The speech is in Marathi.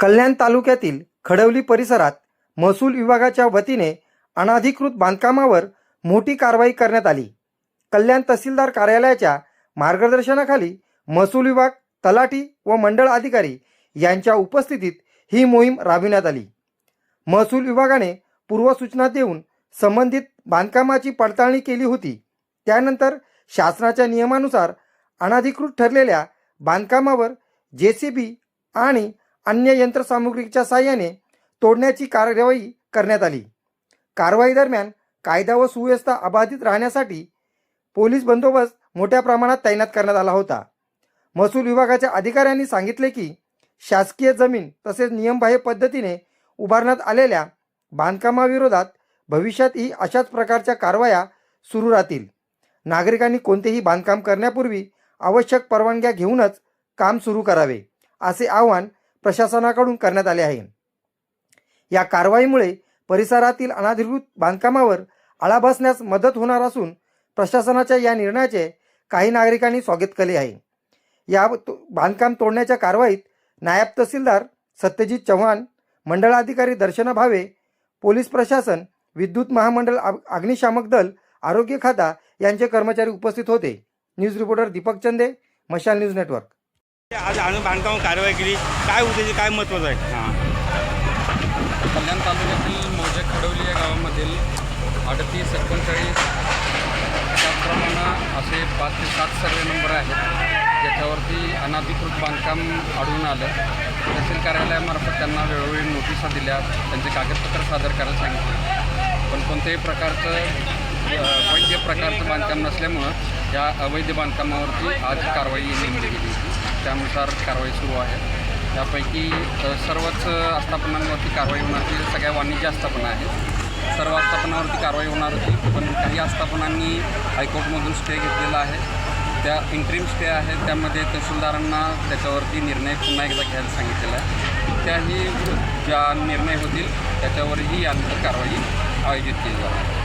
कल्याण तालुक्यातील खडवली परिसरात महसूल विभागाच्या वतीने अनधिकृत बांधकामावर मोठी कारवाई करण्यात आली। कल्याण तहसीलदार कार्यालयाच्या मार्गदर्शनाखाली महसूल विभाग, तलाठी व मंडळ अधिकारी यांच्या उपस्थितीत ही मोहीम राबविण्यात आली। महसूल विभागाने पूर्वसूचना देऊन संबंधित बांधकामाची पडताळणी केली होती। त्यानंतर शासनाच्या नियमानुसार अनधिकृत ठरलेल्या बांधकामावर JCB आणि अन्य यंत्रसामुग्रीच्या साहाय्याने तोडण्याची कार्यवाही करण्यात आली। कारवाई दरम्यान कायदा व सुव्यवस्था अबाधित राहण्यासाठी पोलीस बंदोबस्त मोठ्या प्रमाणात तैनात करण्यात आला होता। महसूल विभागाच्या अधिकाऱ्यांनी सांगितले की शासकीय जमीन तसेच नियमबाह्य पद्धतीने उभारण्यात आलेल्या बांधकामाविरोधात भविष्यातही अशाच प्रकारच्या कारवाया सुरू राहतील। नागरिकांनी कोणतेही बांधकाम करण्यापूर्वी आवश्यक परवानग्या घेऊनच काम सुरू करावे, असे आवाहन प्रशासनाकडून करण्यात आले आहे। या कारवाईमुळे परिसरातील अनधिकृत बांधकामावर आळा बसण्यास मदत होणार असून प्रशासनाच्या या निर्णयाचे काही नागरिकांनी स्वागत केले आहे। या बांधकाम तोडण्याच्या कारवाईत नायब तहसीलदार सत्यजित चव्हाण, मंडळ अधिकारी दर्शना भावे, पोलीस प्रशासन, विद्युत महामंडळ, अग्निशामक दल, आरोग्य खाता यांचे कर्मचारी उपस्थित होते। न्यूज रिपोर्टर दीपक चंदे, मशाल न्यूज नेटवर्क। आज आम्ही बांधकाम कारवाई केली, काय उद्देश काय महत्त्वाचं आहे? कल्याण तालुक्यातील मौजे खडवली या गावामधील 38-39 त्याचप्रमाणे असे 5 ते 7 सर्वे नंबर आहेत ज्याच्यावरती अनधिकृत बांधकाम आढळून आलं। तहसील कार्यालयामार्फत त्यांना वेळोवेळी नोटिसा दिल्या, त्यांचे कागदपत्र सादर करायला सांगितले, पण कोणत्याही प्रकारचं वैध प्रकारचं बांधकाम नसल्यामुळं या अवैध बांधकामावरती आज कारवाई नेमली गेली। त्यानुसार कारवाई सुरू आहे। यापैकी सर्वच आस्थापनांवरती कारवाई होणार होती। सगळ्या वाणिज्य आस्थापना आहेत, सर्व आस्थापनावरती कारवाई होणार होती, पण काही आस्थापनांनी हायकोर्टमधून स्टे घेतलेला आहे। त्या इंट्रीम स्टे आहे, त्यामध्ये तहसीलदारांना त्याच्यावरती निर्णय पुन्हा एकदा घ्यायला सांगितलेला आहे। त्याही ज्या निर्णय होतील त्याच्यावरही यानंतर कारवाई आयोजित केली जाईल।